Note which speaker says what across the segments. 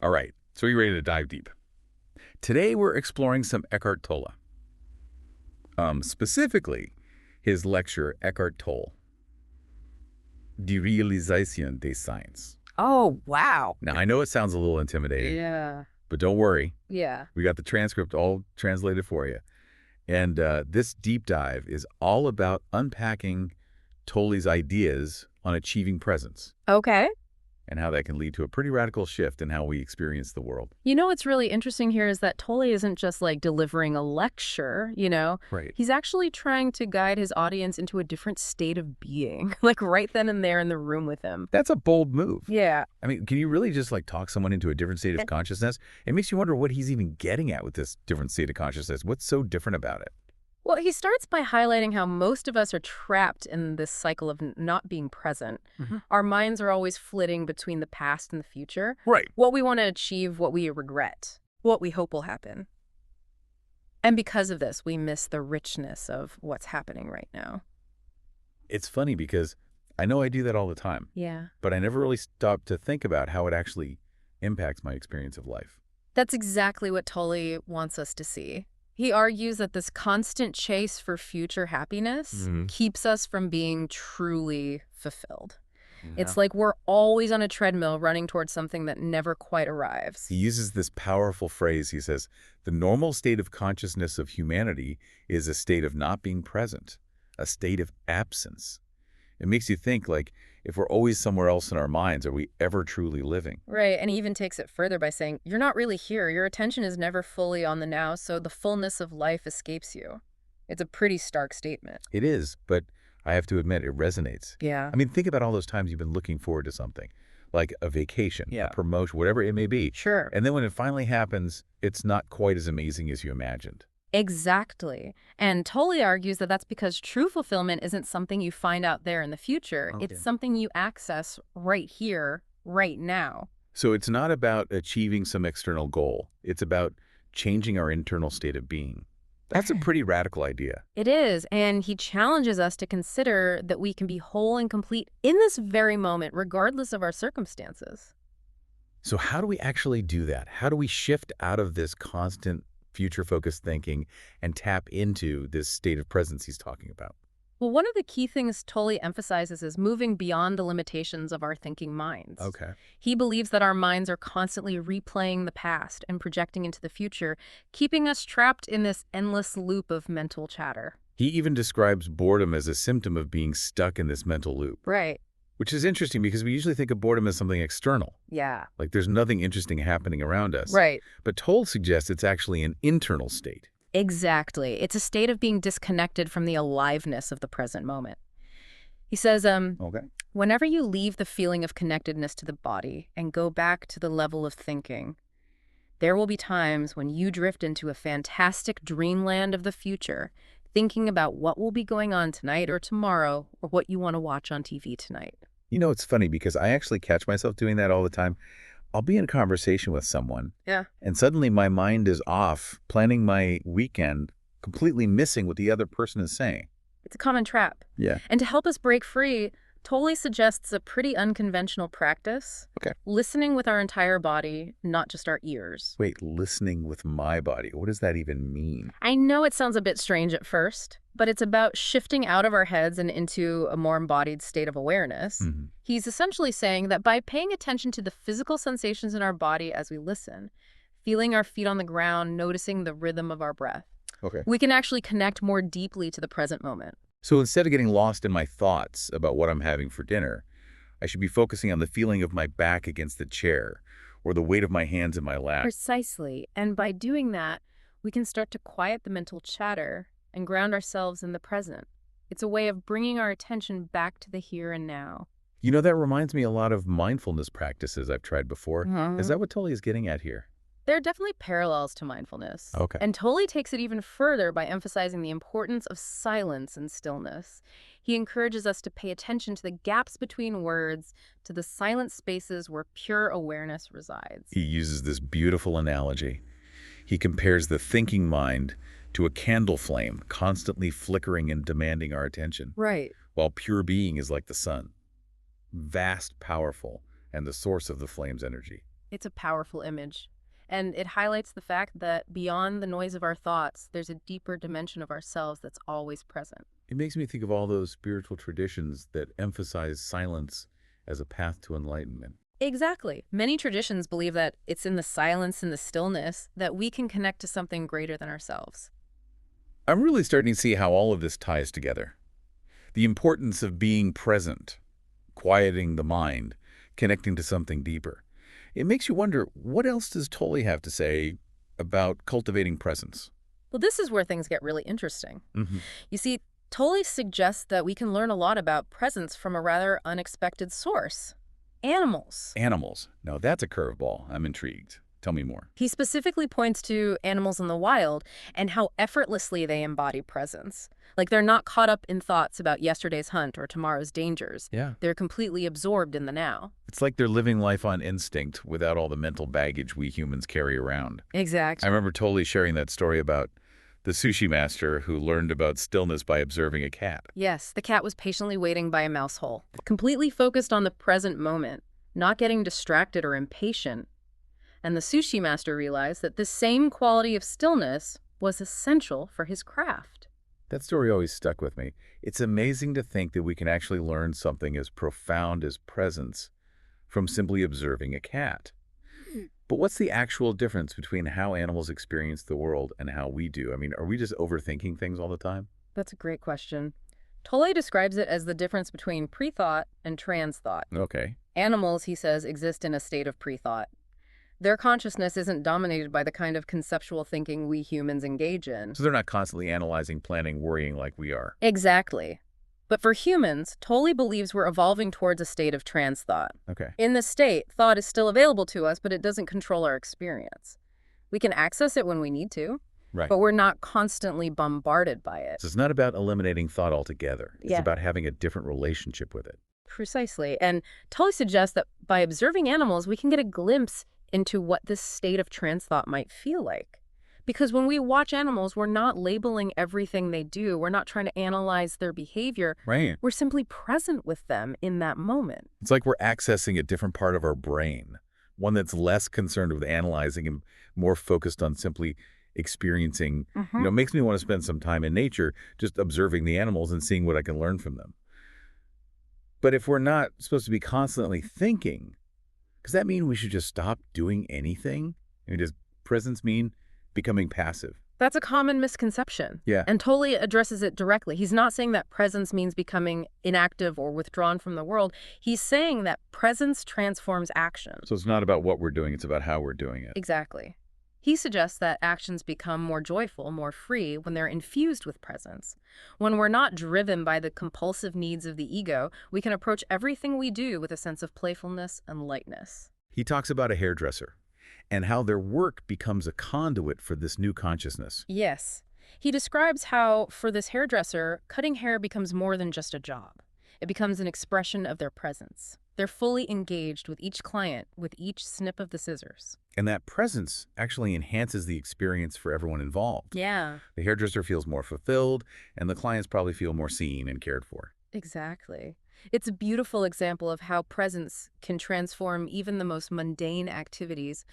Speaker 1: All right, so you ready to dive deep? Today we're exploring some Eckhart Tolle. Specifically, his lecture, Eckhart Tolle, Die Realisation des Seins.
Speaker 2: Oh, wow.
Speaker 1: Now, I know it sounds a little intimidating,
Speaker 2: Yeah.
Speaker 1: but don't worry.
Speaker 2: Yeah.
Speaker 1: We got the transcript all translated for you. And this deep dive is all about unpacking Tolle's ideas on achieving presence
Speaker 2: Okay.
Speaker 1: and how that can lead to a pretty radical shift in how we experience the world.
Speaker 2: You know what's really interesting here is that Tolle isn't just like delivering a lecture.
Speaker 1: Right.
Speaker 2: He's actually trying to guide his audience into a different state of being, like right then and there in the room with him.
Speaker 1: That's a bold move.
Speaker 2: Yeah.
Speaker 1: I mean, can you really just like talk someone into a different state of consciousness? It makes you wonder what he's even getting at with this different state of consciousness. What's so different about it?
Speaker 2: Well, he starts by highlighting how most of us are trapped in this cycle of not being present. Our minds are always flitting between the past and the future.
Speaker 1: Right.
Speaker 2: What we want to achieve, what we regret, what we hope will happen. And because of this, we miss the richness of what's happening right now.
Speaker 1: It's funny because I know I do that all the time,
Speaker 2: Yeah.
Speaker 1: but I never really stopped to think about how it actually impacts my experience of life.
Speaker 2: That's exactly what Tolle wants us to see. He argues that this constant chase for future happiness keeps us from being truly fulfilled. It's like we're always on a treadmill running towards something that never quite arrives.
Speaker 1: He uses this powerful phrase. He says, the normal state of consciousness of humanity is a state of not being present, a state of absence. It makes you think, like, if we're always somewhere else in our minds, are we ever truly living?
Speaker 2: Right, and he even takes it further by saying, you're not really here. Your attention is never fully on the now, so the fullness of life escapes you. It's a pretty stark statement.
Speaker 1: It is, but I have to admit, it resonates.
Speaker 2: Yeah.
Speaker 1: I mean, think about all those times you've been looking forward to something, like a vacation, a promotion, whatever it may be.
Speaker 2: Sure.
Speaker 1: And then when it finally happens, it's not quite as amazing as you imagined.
Speaker 2: Exactly. And Tolle argues that that's because true fulfillment isn't something you find out there in the future. It's something you access right here, right now.
Speaker 1: So it's not about achieving some external goal. It's about changing our internal state of being. That's a pretty radical idea.
Speaker 2: It is, and he challenges us to consider that we can be whole and complete in this very moment, regardless of our circumstances.
Speaker 1: So how do we actually do that? How do we shift out of this constant future-focused thinking and tap into this state of presence he's talking about?
Speaker 2: Well, one of the key things Tolle emphasizes is moving beyond the limitations of our thinking minds.
Speaker 1: Okay.
Speaker 2: He believes that our minds are constantly replaying the past and projecting into the future, keeping us trapped in this endless loop of mental chatter.
Speaker 1: He even describes boredom as a symptom of being stuck in this mental loop.
Speaker 2: Right.
Speaker 1: Which is interesting because we usually think of boredom as something external.
Speaker 2: Yeah.
Speaker 1: Like there's nothing interesting happening around us.
Speaker 2: Right.
Speaker 1: But Tolle suggests it's actually an internal state.
Speaker 2: Exactly. It's a state of being disconnected from the aliveness of the present moment. He says, whenever you leave the feeling of connectedness to the body and go back to the level of thinking, there will be times when you drift into a fantastic dreamland of the future, thinking about what will be going on tonight or tomorrow or what you want to watch on TV tonight.
Speaker 1: You know, it's funny because I actually catch myself doing that all the time. I'll be in a conversation with someone, and suddenly my mind is off, planning my weekend, completely missing what the other person is saying.
Speaker 2: It's a common trap.
Speaker 1: Yeah.
Speaker 2: And to help us break free, Tolle suggests a pretty unconventional practice.
Speaker 1: Okay.
Speaker 2: Listening with our entire body, not just our ears.
Speaker 1: Wait, listening with my body. What does that even mean?
Speaker 2: I know it sounds a bit strange at first, but it's about shifting out of our heads and into a more embodied state of awareness. He's essentially saying that by paying attention to the physical sensations in our body as we listen, feeling our feet on the ground, noticing the rhythm of our breath, we can actually connect more deeply to the present moment.
Speaker 1: So instead of getting lost in my thoughts about what I'm having for dinner, I should be focusing on the feeling of my back against the chair or the weight of my hands in my lap.
Speaker 2: Precisely. And by doing that, we can start to quiet the mental chatter and ground ourselves in the present. It's a way of bringing our attention back to the here and now.
Speaker 1: You know, that reminds me a lot of mindfulness practices I've tried before. Is that what Tolle is getting at here?
Speaker 2: There are definitely parallels to mindfulness.
Speaker 1: Okay.
Speaker 2: And Tolle takes it even further by emphasizing the importance of silence and stillness. He encourages us to pay attention to the gaps between words, to the silent spaces where pure awareness resides.
Speaker 1: He uses this beautiful analogy. He compares the thinking mind to a candle flame, constantly flickering and demanding our attention.
Speaker 2: Right.
Speaker 1: While pure being is like the sun, vast, powerful, and the source of the flame's energy.
Speaker 2: It's a powerful image. And it highlights the fact that beyond the noise of our thoughts, there's a deeper dimension of ourselves that's always present.
Speaker 1: It makes me think of all those spiritual traditions that emphasize silence as a path to enlightenment.
Speaker 2: Exactly. Many traditions believe that it's in the silence and the stillness that we can connect to something greater than ourselves.
Speaker 1: I'm really starting to see how all of this ties together. The importance of being present, quieting the mind, connecting to something deeper. It makes you wonder, what else does Tolle have to say about cultivating presence?
Speaker 2: Well, this is where things get really interesting.
Speaker 1: Hmm.
Speaker 2: You see, Tolle suggests that we can learn a lot about presence from a rather unexpected source: animals.
Speaker 1: Animals. Now that's a curveball. I'm intrigued. Tell me more.
Speaker 2: He specifically points to animals in the wild and how effortlessly they embody presence. Like they're not caught up in thoughts about yesterday's hunt or tomorrow's dangers.
Speaker 1: Yeah.
Speaker 2: They're completely absorbed in the now.
Speaker 1: It's like they're living life on instinct without all the mental baggage we humans carry around. I
Speaker 2: Exactly.
Speaker 1: remember Tolle sharing that story about the sushi master who learned about stillness by observing a cat.
Speaker 2: Yes, the cat was patiently waiting by a mouse hole, completely focused on the present moment, not getting distracted or impatient. And the sushi master realized that this same quality of stillness was essential for his craft.
Speaker 1: That story always stuck with me. It's amazing to think that we can actually learn something as profound as presence from simply observing a cat. But what's the actual difference between how animals experience the world and how we do? I mean, are we just overthinking things all the time?
Speaker 2: That's a great question. Tolle describes it as the difference between pre-thought and trans-thought.
Speaker 1: Okay.
Speaker 2: Animals, he says, exist in a state of pre-thought. Their consciousness isn't dominated by the kind of conceptual thinking we humans engage in.
Speaker 1: So they're not constantly analyzing, planning, worrying like we are.
Speaker 2: Exactly. But for humans, Tolle believes we're evolving towards a state of trans thought.
Speaker 1: Okay.
Speaker 2: In this state, thought is still available to us, but it doesn't control our experience. We can access it when we need to,
Speaker 1: Right.
Speaker 2: but we're not constantly bombarded by it.
Speaker 1: So it's not about eliminating thought altogether. It's
Speaker 2: Yeah.
Speaker 1: about having a different relationship with it.
Speaker 2: Precisely. And Tolle suggests that by observing animals, we can get a glimpse into what this state of trans thought might feel like. Because when we watch animals, we're not labeling everything they do. We're not trying to analyze their behavior.
Speaker 1: Right.
Speaker 2: We're simply present with them in that moment.
Speaker 1: It's like we're accessing a different part of our brain, one that's less concerned with analyzing and more focused on simply experiencing. It makes me want to spend some time in nature just observing the animals and seeing what I can learn from them. But if we're not supposed to be constantly thinking, does that mean we should just stop doing anything? I mean, does presence mean becoming passive?
Speaker 2: That's a common misconception.
Speaker 1: Yeah.
Speaker 2: And Tolle addresses it directly. He's not saying that presence means becoming inactive or withdrawn from the world. He's saying that presence transforms action.
Speaker 1: So it's not about what we're doing, it's about how we're doing it.
Speaker 2: Exactly. He suggests that actions become more joyful, more free when they're infused with presence. When we're not driven by the compulsive needs of the ego, we can approach everything we do with a sense of playfulness and lightness.
Speaker 1: He talks about a hairdresser and how their work becomes a conduit for this new consciousness.
Speaker 2: Yes. He describes how, for this hairdresser, cutting hair becomes more than just a job. It becomes an expression of their presence. They're fully engaged with each client, with each snip of the scissors.
Speaker 1: And that presence actually enhances the experience for everyone involved.
Speaker 2: Yeah.
Speaker 1: The hairdresser feels more fulfilled, and the clients probably feel more seen and cared for.
Speaker 2: Exactly. It's a beautiful example of how presence can transform even the most mundane activities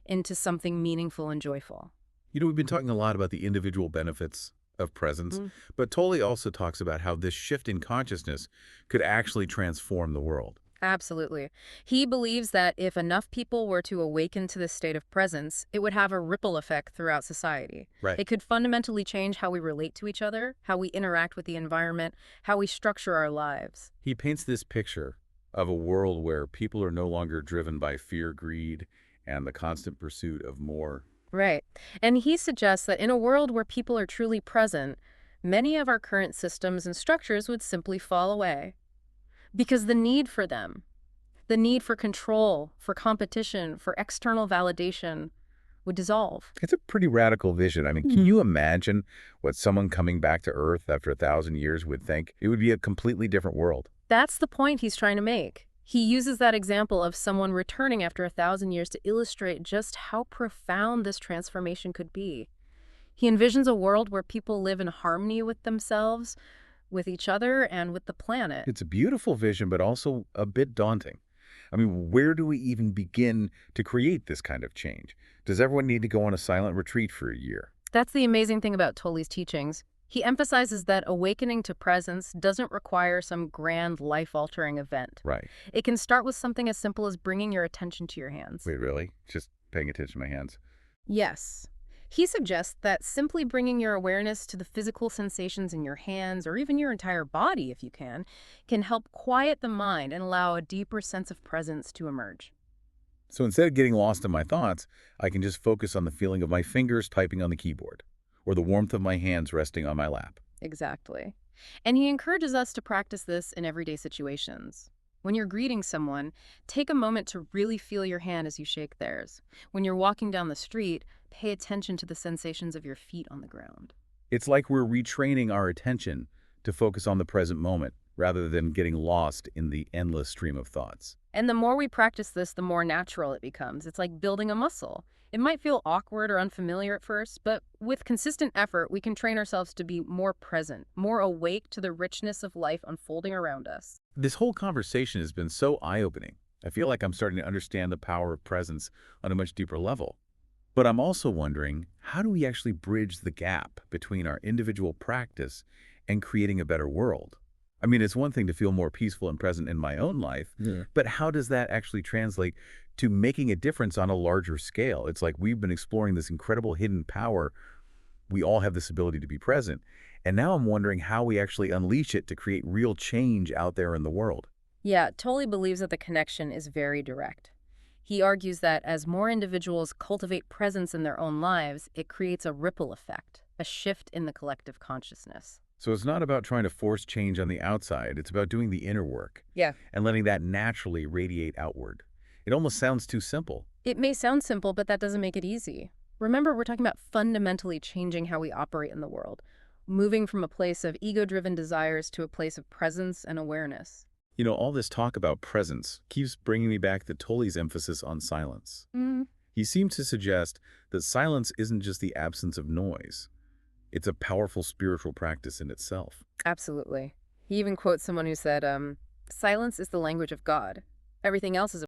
Speaker 2: into something meaningful and joyful.
Speaker 1: We've been talking a lot about the individual benefits of presence, but Tolle also talks about how this shift in consciousness could actually transform the world.
Speaker 2: Absolutely. He believes that if enough people were to awaken to this state of presence, it would have a ripple effect throughout society.
Speaker 1: Right.
Speaker 2: It could fundamentally change how we relate to each other, how we interact with the environment, how we structure our lives.
Speaker 1: He paints this picture of a world where people are no longer driven by fear, greed, and the constant pursuit of more.
Speaker 2: Right. And he suggests that in a world where people are truly present, many of our current systems and structures would simply fall away. Because the need for them, the need for control, for competition, for external validation would dissolve.
Speaker 1: It's a pretty radical vision. I mean, can you imagine what someone coming back to Earth after 1,000 years would think? It would be a completely different world.
Speaker 2: That's the point he's trying to make. He uses that example of someone returning after 1,000 years to illustrate just how profound this transformation could be. He envisions a world where people live in harmony with themselves, with each other, and with the planet.
Speaker 1: It's a beautiful vision, but also a bit daunting. I mean, where do we even begin to create this kind of change? Does everyone need to go on a silent retreat for a year?
Speaker 2: That's the amazing thing about Tolle's teachings. He emphasizes that awakening to presence doesn't require some grand life-altering event.
Speaker 1: Right.
Speaker 2: It can start with something as simple as bringing your attention to your hands.
Speaker 1: Wait, really? Just paying attention to my hands?
Speaker 2: Yes. He suggests that simply bringing your awareness to the physical sensations in your hands, or even your entire body if you can help quiet the mind and allow a deeper sense of presence to emerge.
Speaker 1: So instead of getting lost in my thoughts, I can just focus on the feeling of my fingers typing on the keyboard, or the warmth of my hands resting on my lap.
Speaker 2: Exactly. And he encourages us to practice this in everyday situations. When you're greeting someone, take a moment to really feel your hand as you shake theirs. When you're walking down the street, pay attention to the sensations of your feet on the ground.
Speaker 1: It's like we're retraining our attention to focus on the present moment rather than getting lost in the endless stream of thoughts.
Speaker 2: And the more we practice this, the more natural it becomes. It's like building a muscle. It might feel awkward or unfamiliar at first, but with consistent effort, we can train ourselves to be more present, more awake to the richness of life unfolding around us.
Speaker 1: This whole conversation has been so eye-opening. I feel like I'm starting to understand the power of presence on a much deeper level. But I'm also wondering, how do we actually bridge the gap between our individual practice and creating a better world? I mean, it's one thing to feel more peaceful and present in my own life, but how does that actually translate to making a difference on a larger scale? It's like we've been exploring this incredible hidden power. We all have this ability to be present. And now I'm wondering how we actually unleash it to create real change out there in the world.
Speaker 2: Yeah, Tolle believes that the connection is very direct. He argues that as more individuals cultivate presence in their own lives, it creates a ripple effect, a shift in the collective consciousness.
Speaker 1: So it's not about trying to force change on the outside. It's about doing the inner work
Speaker 2: Yeah.
Speaker 1: and letting that naturally radiate outward. It almost sounds too simple.
Speaker 2: It may sound simple, but that doesn't make it easy. Remember, we're talking about fundamentally changing how we operate in the world, moving from a place of ego-driven desires to a place of presence and awareness.
Speaker 1: You know, all this talk about presence keeps bringing me back to Tolle's emphasis on silence. He seems to suggest that silence isn't just the absence of noise. It's a powerful spiritual practice in itself.
Speaker 2: Absolutely. He even quotes someone who said, silence is the language of God. Everything else is